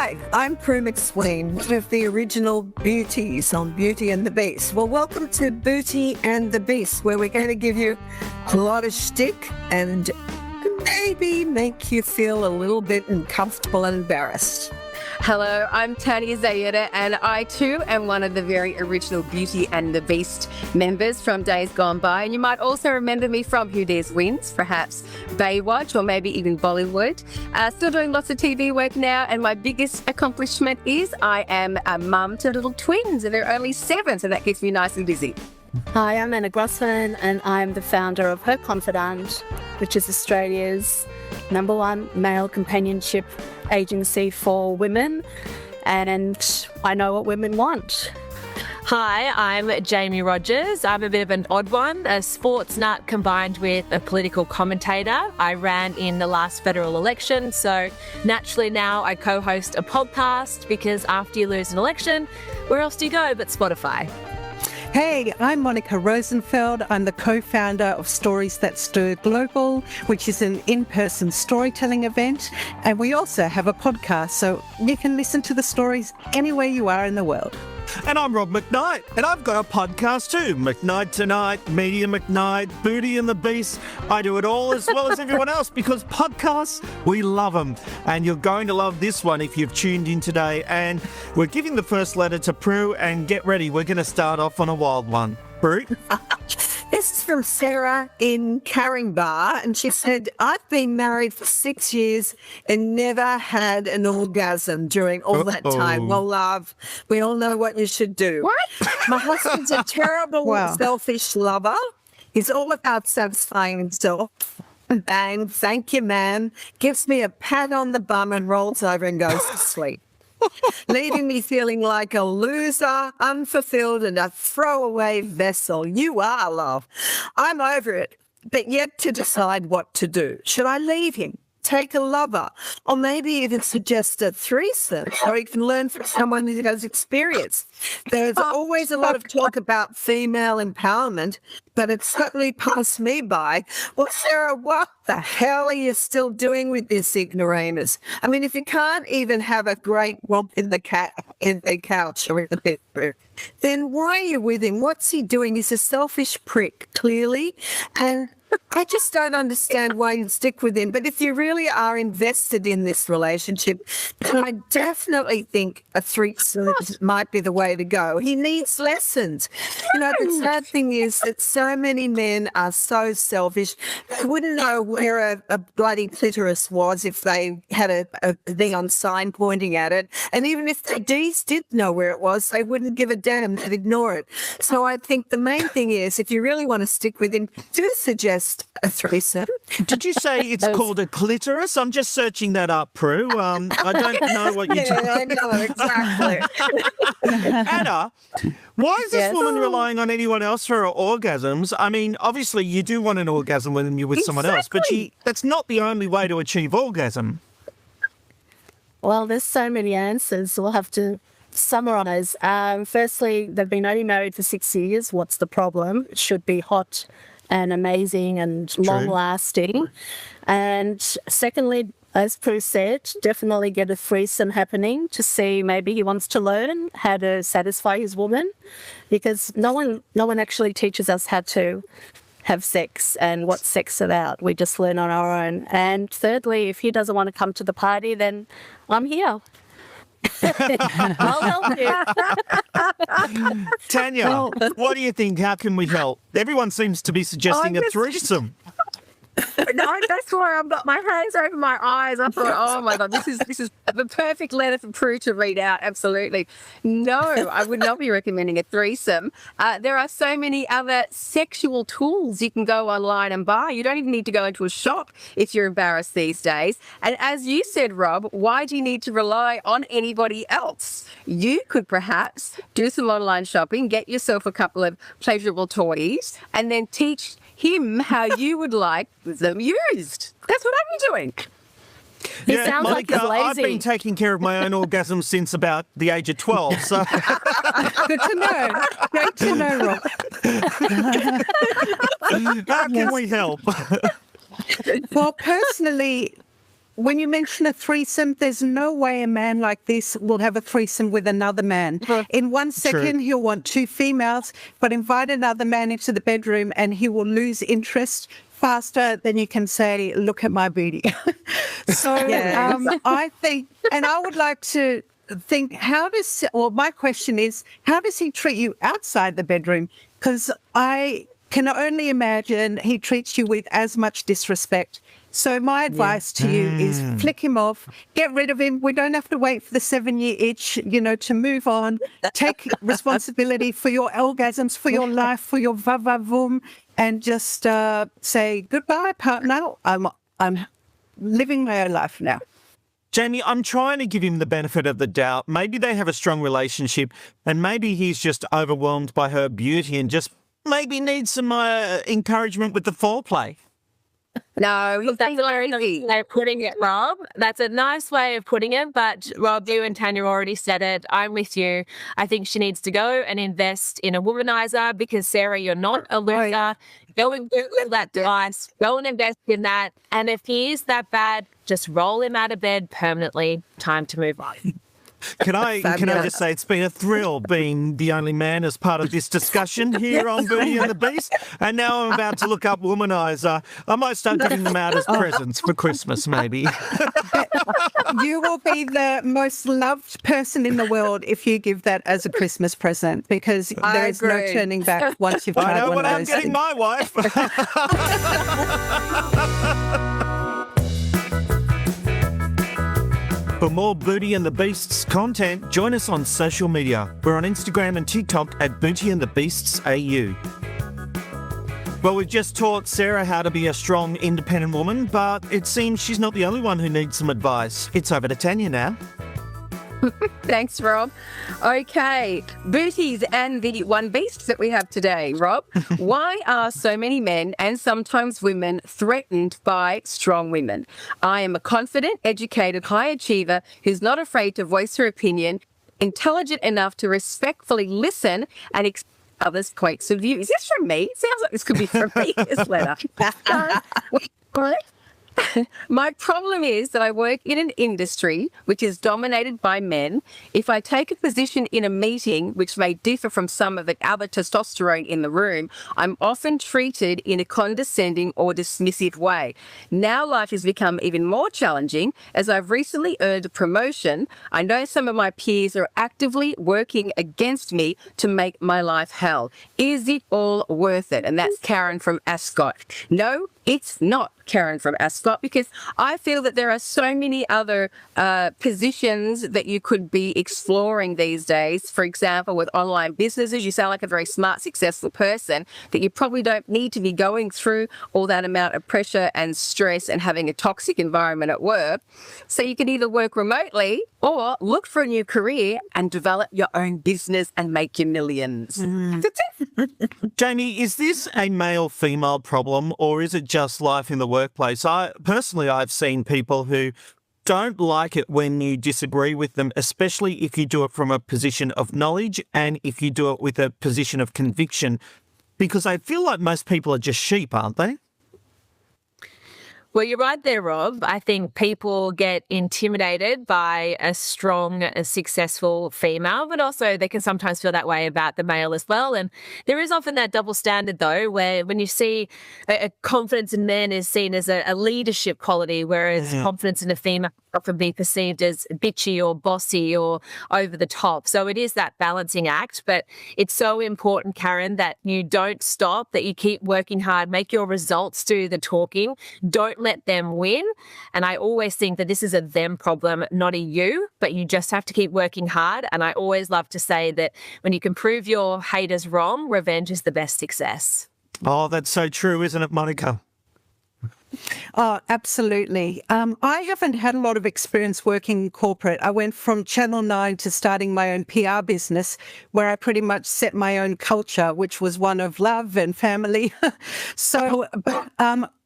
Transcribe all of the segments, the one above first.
Hi, I'm Prue MacSween, one of the original beauties on Beauty and the Beast. Well, welcome to Beauty and the Beast, where we're going to give you a lot of shtick and maybe make you feel a little bit uncomfortable and embarrassed. Hello, I'm Tania Zaetta, and I too am one of the very original Beauty and the Beast members from days gone by. And you might also remember me from Who Dares Wins, perhaps Baywatch, or maybe even Bollywood. Still doing lots of TV work now, and my biggest accomplishment is I am a mum to little twins, and they're only 7, so that keeps me nice and busy. Hi, I'm Grosman, and I'm the founder of Her Confidant, which is Australia's #1 male companionship agency for women, and I know what women want. Hi, I'm Jaimee Rogers. I'm a bit of an odd one, a sports nut combined with a political commentator. I ran in the last federal election, so naturally now I co-host a podcast because after you lose an election, where else do you go but Spotify? Hey, I'm Monica Rosenfeld. I'm the co-founder of Stories That Stir Global, which is an in-person storytelling event. And we also have a podcast, so you can listen to the stories anywhere you are in the world. And I'm Rob McKnight, and I've got a podcast too. McKnight Tonight, Media McKnight, Beauty and the Beast. I do it all as well as everyone else because podcasts, we love them. And you're going to love this one if you've tuned in today. And we're giving the first letter to Prue, and get ready. We're going to start off on a wild one. Prue? This is from Sarah in Caringbah, and she said, I've been married for 6 years and never had an orgasm during all that time. Well, love, we all know what you should do. What? My husband's a terrible, selfish lover. He's all about satisfying himself. And thank you, ma'am. Gives me a pat on the bum and rolls over and goes to sleep. Leaving me feeling like a loser, unfulfilled, and a throwaway vessel. You are, love. I'm over it, but yet to decide what to do. Should I leave him, take a lover, or maybe even suggest a threesome so he can learn from someone who has experience? There's always a lot of talk about female empowerment, but it's certainly passed me by. Well, Sarah, what the hell are you still doing with this ignoramus? I mean, if you can't even have a great romp in the couch or in the bedroom, then why are you with him? What's he doing? He's a selfish prick, clearly, and I just don't understand why you stick with him. But if you really are invested in this relationship, then I definitely think a threesome might be the way to go. He needs lessons. You know, the sad thing is that so many men are so selfish, they wouldn't know where a bloody clitoris was if they had a neon sign pointing at it. And even if they did know where it was, they wouldn't give a damn, they'd ignore it. So I think the main thing is, if you really want to stick with him, do suggest a threesome. Did you say it's called a clitoris? I'm just searching that up, Prue. I don't know what you Yeah, I know, exactly. Anna, why is this woman relying on anyone else for her orgasms? I mean, obviously you do want an orgasm when you're with someone else, but that's not the only way to achieve orgasm. Well, there's so many answers. We'll have to summarise. Firstly, they've been only married for 6 years. What's the problem? It should be hot and amazing and long-lasting. And secondly, as Prue said, definitely get a threesome happening to see maybe he wants to learn how to satisfy his woman, because no one actually teaches us how to have sex and what's sex about. We just learn on our own. And thirdly, if he doesn't want to come to the party, then I'm here. I'll help you. Tania, what do you think? How can we help? Everyone seems to be suggesting a threesome. No, that's why I've got my hands over my eyes. I thought, oh my God, this is the perfect letter for Prue to read out. Absolutely. No, I would not be recommending a threesome. There are so many other sexual tools you can go online and buy. You don't even need to go into a shop if you're embarrassed these days. And as you said, Rob, why do you need to rely on anybody else? You could perhaps do some online shopping, get yourself a couple of pleasurable toys, and then teach him how you would like them used. That's what I've been doing. He sounds Monica, like he's lazy. I've been taking care of my own orgasm since about the age of 12. So Good to know. Great to know, Rob. how can we help? Well, personally, when you mention a threesome, there's no way a man like this will have a threesome with another man. In 1 second, he'll want 2 females, but invite another man into the bedroom and he will lose interest faster than you can say, look at my booty. So I think, and I would like to think, my question is, how does he treat you outside the bedroom? Because I can only imagine he treats you with as much disrespect. So my advice to you is flick him off, get rid of him. We don't have to wait for the 7-year itch, to move on. Take responsibility for your orgasms, for your life, for your va-va-voom, and just say, goodbye, partner. I'm living my own life now. Jaimee, I'm trying to give him the benefit of the doubt. Maybe they have a strong relationship and maybe he's just overwhelmed by her beauty and just maybe needs some encouragement with the foreplay. No, Look, that's a very nice way of putting it, Rob. That's a nice way of putting it. But Rob, you and Tania already said it. I'm with you. I think she needs to go and invest in a womanizer because, Sarah, you're not a loser. Go and Google that device. Go and invest in that. And if he is that bad, just roll him out of bed permanently. Time to move on. Can I just say it's been a thrill being the only man as part of this discussion here on Beauty and the Beast. And now I'm about to look up womanizer. I might start giving them out as presents for Christmas, maybe. You will be the most loved person in the world if you give that as a Christmas present, because there is no turning back once you've tried I know one what of I'm those getting things. my wife. For more Booty and the Beasts content, join us on social media. We're on Instagram and TikTok at Booty and the Beasts AU. Well, we've just taught Sarah how to be a strong, independent woman, but it seems she's not the only one who needs some advice. It's over to Tania now. Thanks, Rob. Okay, booties and the one beast that we have today, Rob. Why are so many men and sometimes women threatened by strong women? I am a confident, educated, high achiever who's not afraid to voice her opinion, intelligent enough to respectfully listen and others' points of view. Is this from me? It sounds like this could be from me, this letter. My problem is that I work in an industry which is dominated by men. If I take a position in a meeting, which may differ from some of the other testosterone in the room, I'm often treated in a condescending or dismissive way. Now life has become even more challenging as I've recently earned a promotion. I know some of my peers are actively working against me to make my life hell. Is it all worth it? And that's Karen from Ascot. No, it's not, Karen from Ascot, because I feel that there are so many other positions that you could be exploring these days. For example, with online businesses, you sound like a very smart, successful person that you probably don't need to be going through all that amount of pressure and stress and having a toxic environment at work. So you can either work remotely or look for a new career and develop your own business and make your millions. That's it. Jaimee, is this a male-female problem or is it just life in the workplace? I've seen people who don't like it when you disagree with them, especially if you do it from a position of knowledge and if you do it with a position of conviction, because I feel like most people are just sheep, aren't they? Well, you're right there, Rob. I think people get intimidated by a strong, successful female, but also they can sometimes feel that way about the male as well. And there is often that double standard, though, where when you see a confidence in men is seen as a leadership quality, whereas confidence in a female often be perceived as bitchy or bossy or over the top. So it is that balancing act, but it's so important, Karen, that you don't stop, that you keep working hard, make your results do the talking. Don't let them win. And I always think that this is a them problem, not a you, but you just have to keep working hard. And I always love to say that when you can prove your haters wrong, revenge is the best success. Oh, that's so true, isn't it, Monica? Oh, absolutely. I haven't had a lot of experience working in corporate. I went from Channel 9 to starting my own PR business where I pretty much set my own culture, which was one of love and family.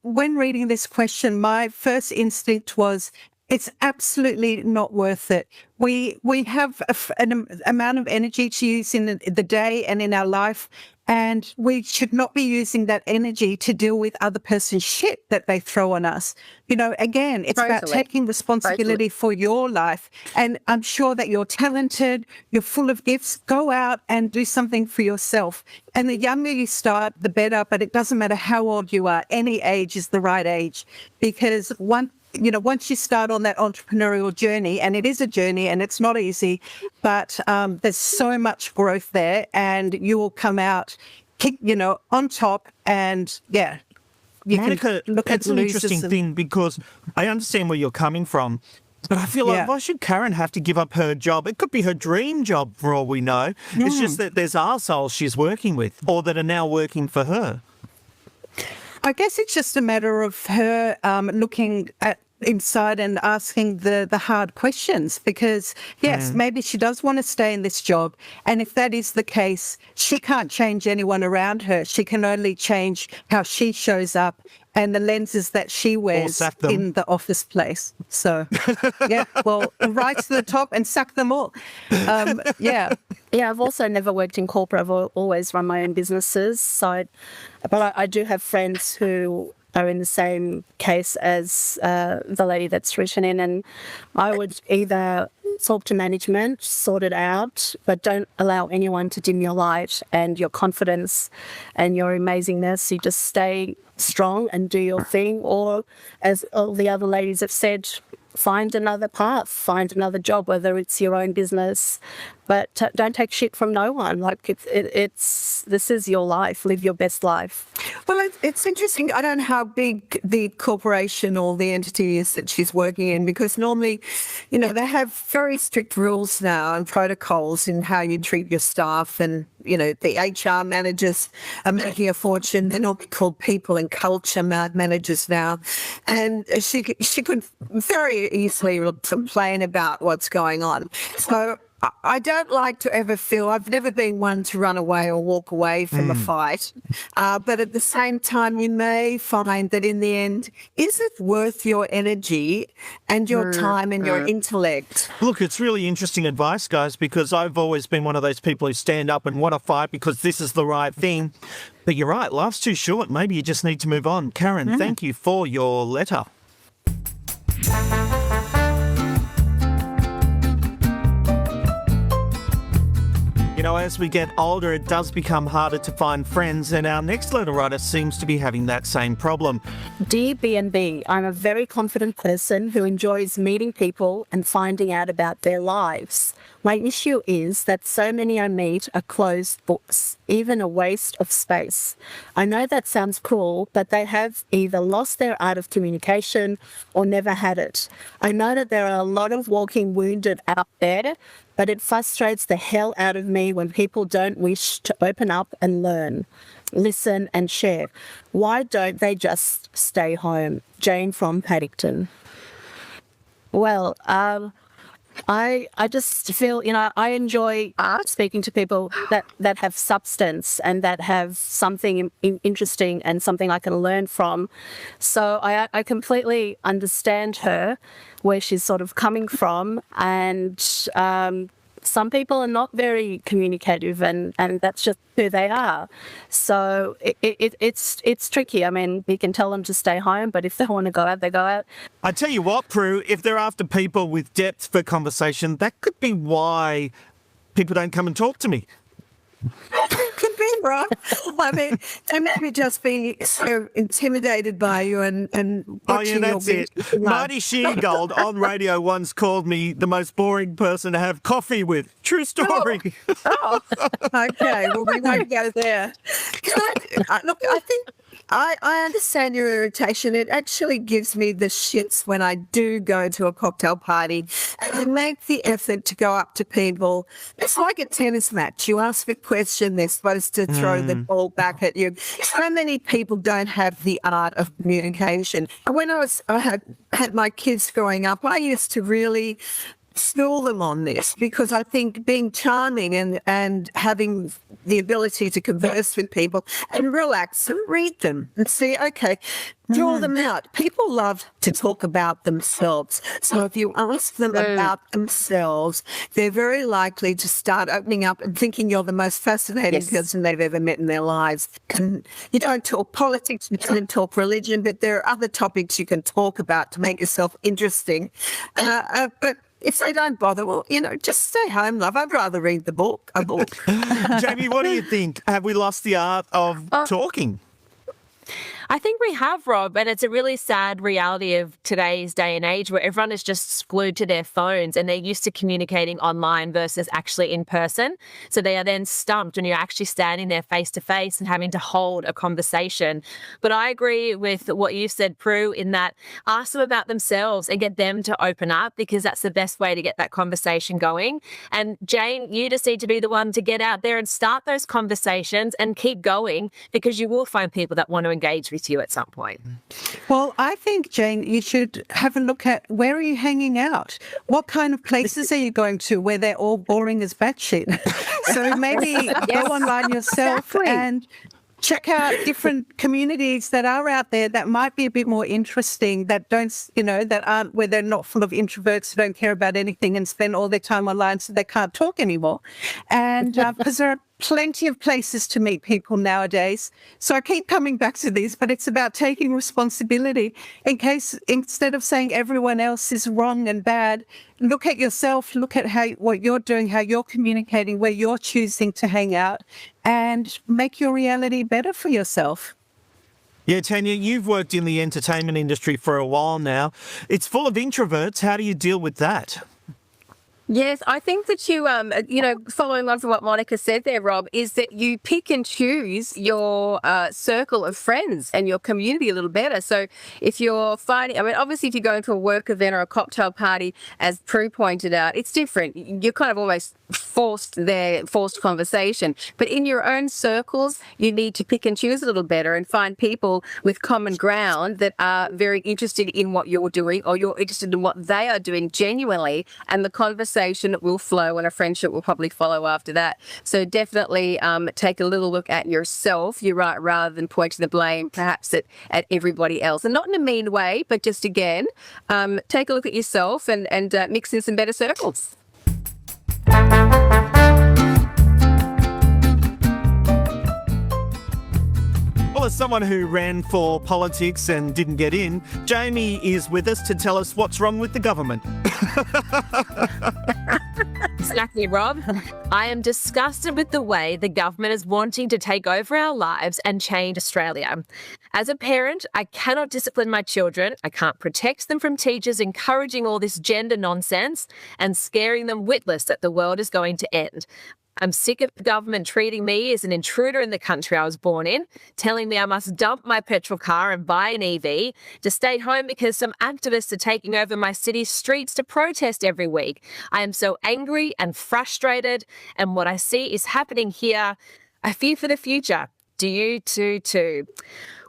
When reading this question, my first instinct was, it's absolutely not worth it. We have an amount of energy to use in the day and in our life, And we should not be using that energy to deal with other person's shit that they throw on us. You know, again, it's about taking responsibility for your life. And I'm sure that you're talented, you're full of gifts. Go out and do something for yourself. And the younger you start, the better. But it doesn't matter how old you are. Any age is the right age. Because once you start on that entrepreneurial journey, and it is a journey and it's not easy, but there's so much growth there, and you will come out, on top. And Monica, it's an interesting thing, because I understand where you're coming from, but I feel like, why should Karen have to give up her job? It could be her dream job for all we know. It's just that there's arseholes she's working with, or that are now working for her. I guess it's just a matter of her looking inside and asking the hard questions, because, yes, maybe she does want to stay in this job. And if that is the case, she can't change anyone around her. She can only change how she shows up and the lenses that she wears in the office place. So, right to the top and sack them all. Yeah, I've also never worked in corporate. I've always run my own businesses. But I do have friends who are in the same case as the lady that's written in, and I would either talk to management, sort it out, but don't allow anyone to dim your light and your confidence and your amazingness. You just stay strong and do your thing, or, as all the other ladies have said, find another path, find another job, whether it's your own business, but don't take shit from no one. Like, this is your life. Live your best life. Well, it's interesting. I don't know how big the corporation or the entity is that she's working in, because normally, they have very strict rules now and protocols in how you treat your staff, and the HR managers are making a fortune. They're not called people and culture managers now. And she could very easily complain about what's going on. So I don't like to ever feel, I've never been one to run away or walk away from a fight. But at the same time, you may find that in the end, is it worth your energy and your time and your intellect? Look, it's really interesting advice, guys, because I've always been one of those people who stand up and want to fight because this is the right thing. But you're right, life's too short. Maybe you just need to move on. Karen, thank you for your letter. As we get older, it does become harder to find friends, and our next letter writer seems to be having that same problem. Dear B&B, I'm a very confident person who enjoys meeting people and finding out about their lives. My issue is that so many I meet are closed books, even a waste of space. I know that sounds cruel, but they have either lost their art of communication or never had it. I know that there are a lot of walking wounded out there, but it frustrates the hell out of me when people don't wish to open up and learn, listen and share. Why don't they just stay home? Jane from Paddington. Well, I just feel, I enjoy speaking to people that have substance and that have something interesting and something I can learn from. So I completely understand her, where she's sort of coming from, and some people are not very communicative, and that's just who they are. So it's tricky. I mean, you can tell them to stay home, but if they want to go out, they go out. I tell you what, Prue, if they're after people with depth for conversation, that could be why people don't come and talk to me. Could be, right? I mean, they maybe just be so intimidated by you and watching that's your it. Marty Sheargold on radio once called me the most boring person to have coffee with. True story. Okay, well, we won't go there. Look, I think I understand your irritation. It actually gives me the shits when I do go to a cocktail party and make the effort to go up to people. It's like a tennis match. You ask a question, they're supposed to throw the ball back at you. So many people don't have the art of communication. When I had my kids growing up, I used to really school them on this, because I think being charming and having the ability to converse with people and relax and read them and see, okay, draw them out. People love to talk about themselves. So if you ask them about themselves, they're very likely to start opening up and thinking you're the most fascinating person they've ever met in their lives. And you don't talk politics, you don't talk religion, but there are other topics you can talk about to make yourself interesting. But if they don't bother, well, just stay home, love. I'd rather read a book. Jaimee, what do you think? Have we lost the art of talking? I think we have, Rob, and it's a really sad reality of today's day and age where everyone is just glued to their phones and they're used to communicating online versus actually in person. So they are then stumped when you're actually standing there face to face and having to hold a conversation. But I agree with what you said, Prue, in that ask them about themselves and get them to open up, because that's the best way to get that conversation going. And Jane, you just need to be the one to get out there and start those conversations and keep going, because you will find people that want to engage with you at some point. Well, I think, Jane, you should have a look at where are you hanging out? What kind of places are you going to where they're all boring as batshit? So maybe go online yourself and check out different communities that are out there that might be a bit more interesting, that don't, that aren't, where they're not full of introverts who don't care about anything and spend all their time online so they can't talk anymore. And because there are plenty of places to meet people nowadays. So I keep coming back to this, but it's about taking responsibility instead of saying everyone else is wrong and bad, look at yourself, look at what you're doing, how you're communicating, where you're choosing to hang out, and make your reality better for yourself. Yeah, Tania, you've worked in the entertainment industry for a while now. It's full of introverts. How do you deal with that? Yes, I think that you, following on from what Monica said there, Rob, is that you pick and choose your circle of friends and your community a little better. So if you're obviously if you go into a work event or a cocktail party, as Prue pointed out, it's different. You're kind of almost forced conversation. But in your own circles, you need to pick and choose a little better and find people with common ground that are very interested in what you're doing, or you're interested in what they are doing genuinely, and the conversation will flow and a friendship will probably follow after that. So definitely take a little look at yourself, you're right, rather than pointing the blame perhaps at everybody else. And not in a mean way, but just again, take a look at yourself and mix in some better circles. Well, as someone who ran for politics and didn't get in, Jaimee is with us to tell us what's wrong with the government. Exactly, Rob. I am disgusted with the way the government is wanting to take over our lives and change Australia. As a parent, I cannot discipline my children. I can't protect them from teachers encouraging all this gender nonsense and scaring them witless that the world is going to end. I'm sick of the government treating me as an intruder in the country I was born in, telling me I must dump my petrol car and buy an EV, to stay home because some activists are taking over my city's streets to protest every week. I am so angry and frustrated, and what I see is happening here. I fear for the future. Do you too?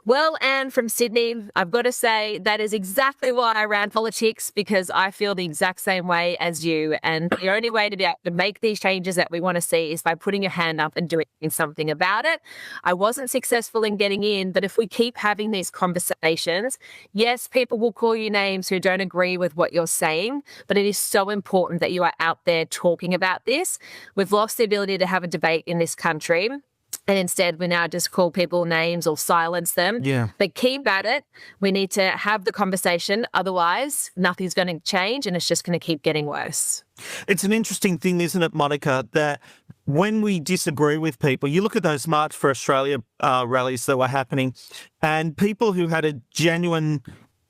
Well, Anne from Sydney, I've got to say that is exactly why I ran politics, because I feel the exact same way as you. And the only way to be able to make these changes that we want to see is by putting your hand up and doing something about it. I wasn't successful in getting in, but if we keep having these conversations, yes, people will call you names who don't agree with what you're saying, but it is so important that you are out there talking about this. We've lost the ability to have a debate in this country. And instead, we now just call people names or silence them. Yeah. But keep at it. We need to have the conversation. Otherwise, nothing's going to change and it's just going to keep getting worse. It's an interesting thing, isn't it, Monica, that when we disagree with people, you look at those March for Australia rallies that were happening, and people who had a genuine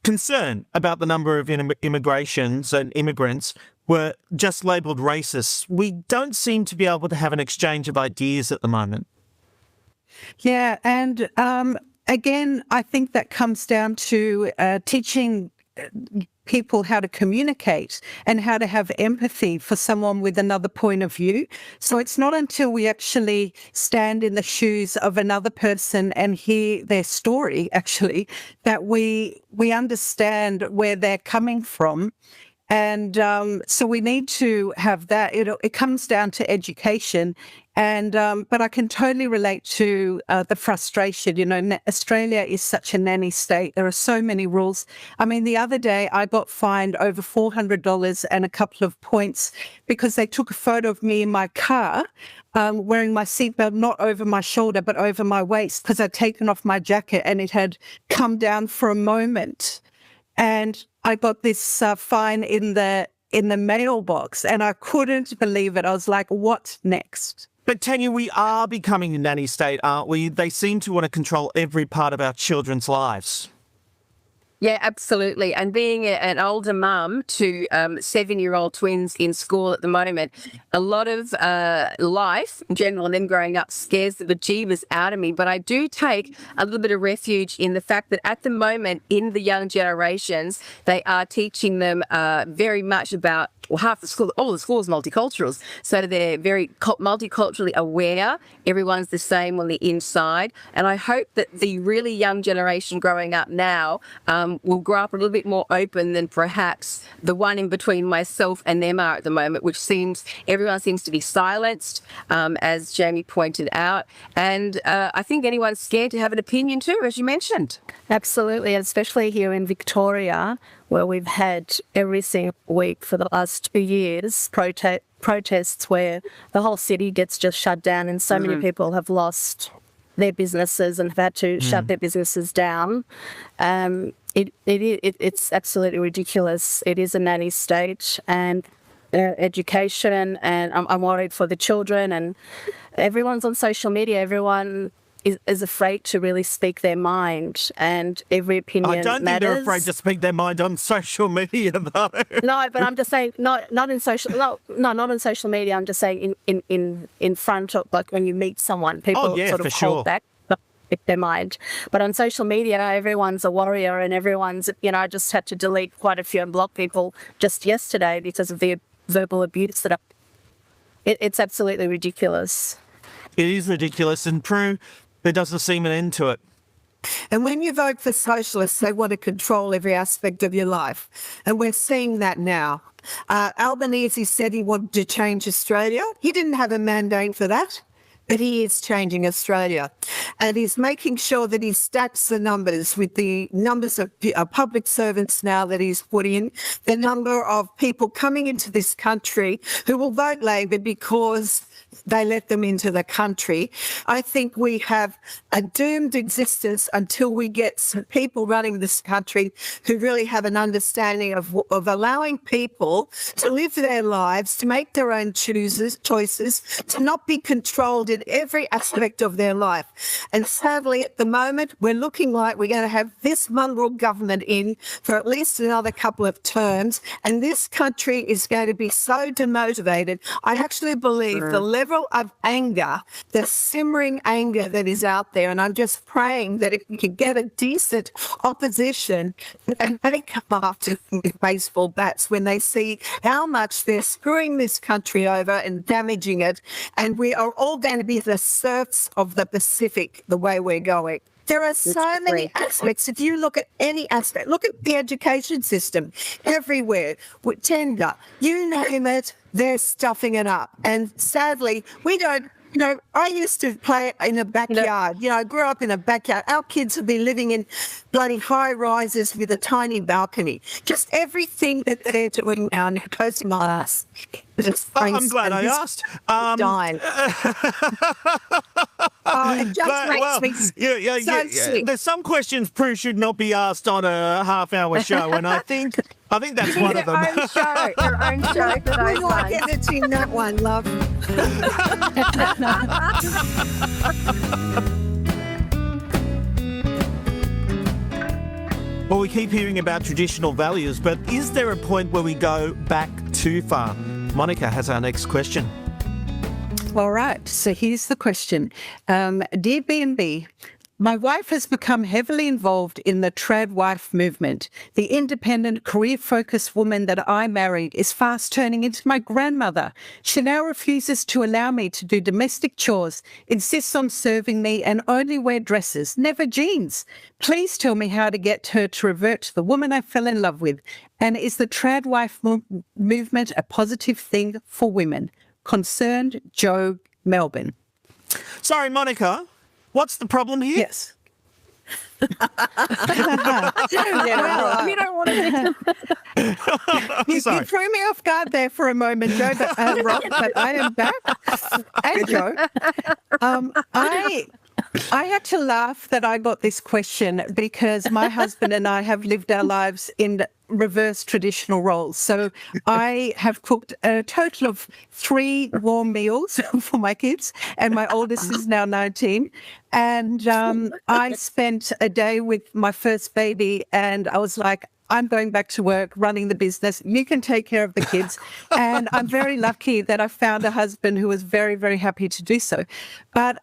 concern about the number of immigrations and immigrants were just labelled racists. We don't seem to be able to have an exchange of ideas at the moment. Yeah, and again, I think that comes down to teaching people how to communicate and how to have empathy for someone with another point of view. So it's not until we actually stand in the shoes of another person and hear their story, actually, that we understand where they're coming from And so we need to have that. It comes down to education. And but I can totally relate to the frustration. You know, Australia is such a nanny state. There are so many rules. I mean, the other day I got fined over $400 and a couple of points because they took a photo of me in my car wearing my seatbelt not over my shoulder but over my waist because I'd taken off my jacket and it had come down for a moment. And I got this fine in the mailbox, and I couldn't believe it. I was like, "What next?" But Tania, we are becoming a nanny state, aren't we? They seem to want to control every part of our children's lives. Yeah, absolutely. And being an older mum to 7-year-old twins in school at the moment, a lot of life in general and them growing up scares the bejeebers out of me. But I do take a little bit of refuge in the fact that at the moment in the young generations, they are teaching them very much about, well, half the school, all the schools multiculturals. So they're very multiculturally aware. Everyone's the same on the inside. And I hope that the really young generation growing up now will grow up a little bit more open than perhaps the one in between myself and them are at the moment, which everyone seems to be silenced, as Jaimee pointed out. And I think anyone's scared to have an opinion too, as you mentioned. Absolutely, especially here in Victoria, where we've had every single week for the last 2 years protests where the whole city gets just shut down and so many people have lost their businesses and have had to shut their businesses down. It's absolutely ridiculous. It is a nanny state, and education, and I'm worried for the children, and everyone's on social media. Everyone is afraid to really speak their mind, and every opinion matters. I don't think they're afraid to speak their mind on social media, though. No, but I'm just saying, not on social media. I'm just saying in front of, like, when you meet someone, people sort of hold back their mind. But on social media, everyone's a warrior, and everyone's, I just had to delete quite a few and block people just yesterday because of the verbal abuse that it's absolutely ridiculous. It is ridiculous, and Prue, there doesn't seem an end to it. And when you vote for socialists, they want to control every aspect of your life. And we're seeing that now. Albanese said he wanted to change Australia. He didn't have a mandate for that, but he is changing Australia. And he's making sure that he stacks the numbers with the numbers of public servants now that he's put in, the number of people coming into this country who will vote Labor because they let them into the country. I think we have a doomed existence until we get some people running this country who really have an understanding of allowing people to live their lives, to make their own choices, to not be controlled in every aspect of their life. And sadly, at the moment, we're looking like we're going to have this mongrel government in for at least another couple of terms, and this country is going to be so demotivated. I actually believe the level of anger, the simmering anger that is out there, and I'm just praying that if we could get a decent opposition and they come after baseball bats when they see how much they're screwing this country over and damaging it, and we are all going to be the serfs of the Pacific the way we're going. There are so many aspects. If you look at any aspect, look at the education system everywhere, with tender, you name it, they're stuffing it up. And sadly, we don't, I used to play in a backyard. I grew up in a backyard. Our kids have been living in bloody high rises with a tiny balcony. Just everything that they're doing now, and it goes to my ass. I'm glad I asked. Dying. It just makes me so sick. There's some questions Prue should not be asked on a half-hour show, and I think that's one of them. Your own show for those We like editing that one, love. Well, we keep hearing about traditional values, but is there a point where we go back too far? Monica has our next question. All right, so here's the question. Dear B&B, My wife has become heavily involved in the trad wife movement. The independent, career-focused woman that I married is fast turning into my grandmother. She now refuses to allow me to do domestic chores, insists on serving me and only wear dresses, never jeans. Please tell me how to get her to revert to the woman I fell in love with. And is the trad wife movement a positive thing for women? Concerned Joe, Melbourne. Sorry, Monica. What's the problem here? Yes. You don't want to. You Sorry. threw me off guard there for a moment, Joe, but, Rob, but I am back. And Joe, I had to laugh that I got this question because my husband and I have lived our lives in reverse traditional roles. So I have cooked a total of 3 warm meals for my kids, and my oldest is now 19. And I spent a day with my first baby, and I was like, I'm going back to work, running the business. You can take care of the kids. And I'm very lucky that I found a husband who was very, very happy to do so. But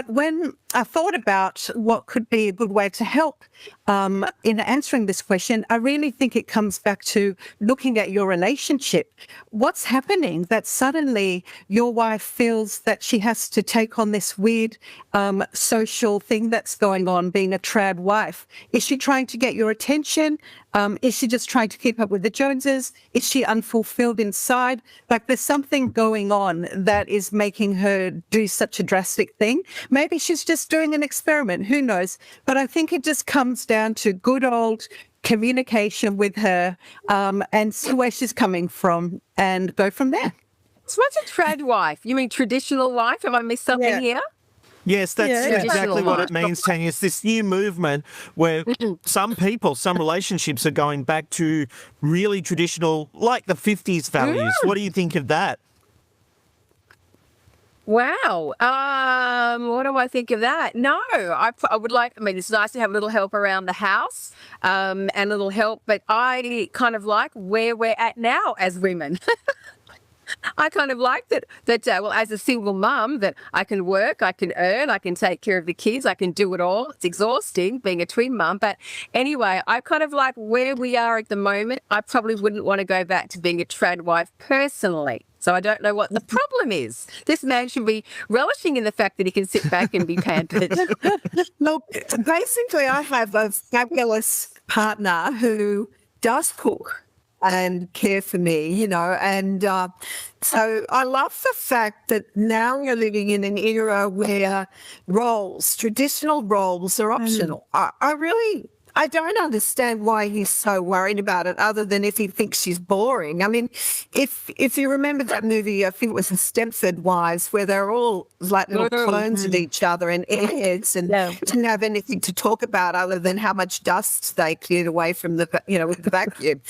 when I thought about what could be a good way to help in answering this question, I really think it comes back to looking at your relationship. What's happening that suddenly your wife feels that she has to take on this weird social thing that's going on, being a trad wife? Is she trying to get your attention? Is she just trying to keep up with the Joneses? Is she unfulfilled inside? Like there's something going on that is making her do such a drastic thing. Maybe she's just doing an experiment. Who knows? But I think it just comes down to good old communication with her and see where she's coming from and go from there. So what's a trad wife? You mean traditional wife? Have I missed something here? Yes, that's exactly what it means, Tanya. It's this new movement where some relationships are going back to really traditional, like the 50s values. What do you think of that? Wow. What do I think of that? No, I would like, it's nice to have a little help around the house and a little help, but I kind of like where we're at now as women. I kind of like that, well, as a single mum, that I can work, I can earn, I can take care of the kids, I can do it all. It's exhausting being a twin mum. But anyway, I kind of like where we are at the moment. I probably wouldn't want to go back to being a trad wife personally. So I don't know what the problem is. This man should be relishing in the fact that he can sit back and be pampered. Look, basically, I have a fabulous partner who does cook and care for me, and so I love the fact that now we're living in an era where traditional roles are optional. I don't understand why he's so worried about it, other than if he thinks she's boring. I mean, if you remember that movie, I think it was The Stepford Wives, where they're all like little clones of each other and airheads and didn't have anything to talk about other than how much dust they cleared away from with the vacuum.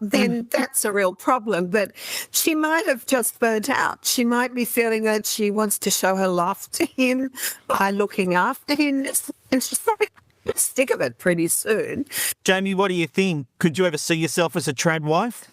Then that's a real problem. But she might have just burnt out. She might be feeling that she wants to show her love to him by looking after him. And she's probably sick of it pretty soon. Jaimee, what do you think? Could you ever see yourself as a trad wife?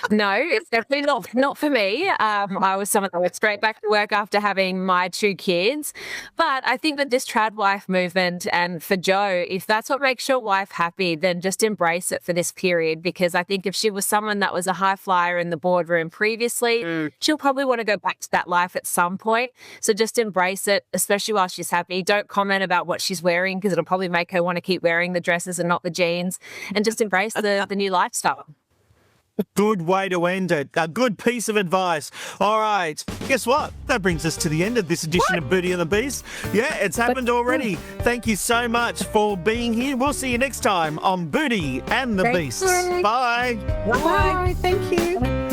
No, it's definitely not for me. I was someone that went straight back to work after having my 2 kids. But I think that this trad wife movement, and for Joe, if that's what makes your wife happy, then just embrace it for this period. Because I think if she was someone that was a high flyer in the boardroom previously, she'll probably want to go back to that life at some point. So just embrace it, especially while she's happy. Don't comment about what she's wearing because it'll probably make her want to keep wearing the dresses and not the jeans. And just embrace the new lifestyle. Good way to end it. A good piece of advice. All right. Guess what? That brings us to the end of this edition of Beauty and the Beast. Yeah, it's happened already. Thank you so much for being here. We'll see you next time on Beauty and the Beast. Bye. Bye. Thank you.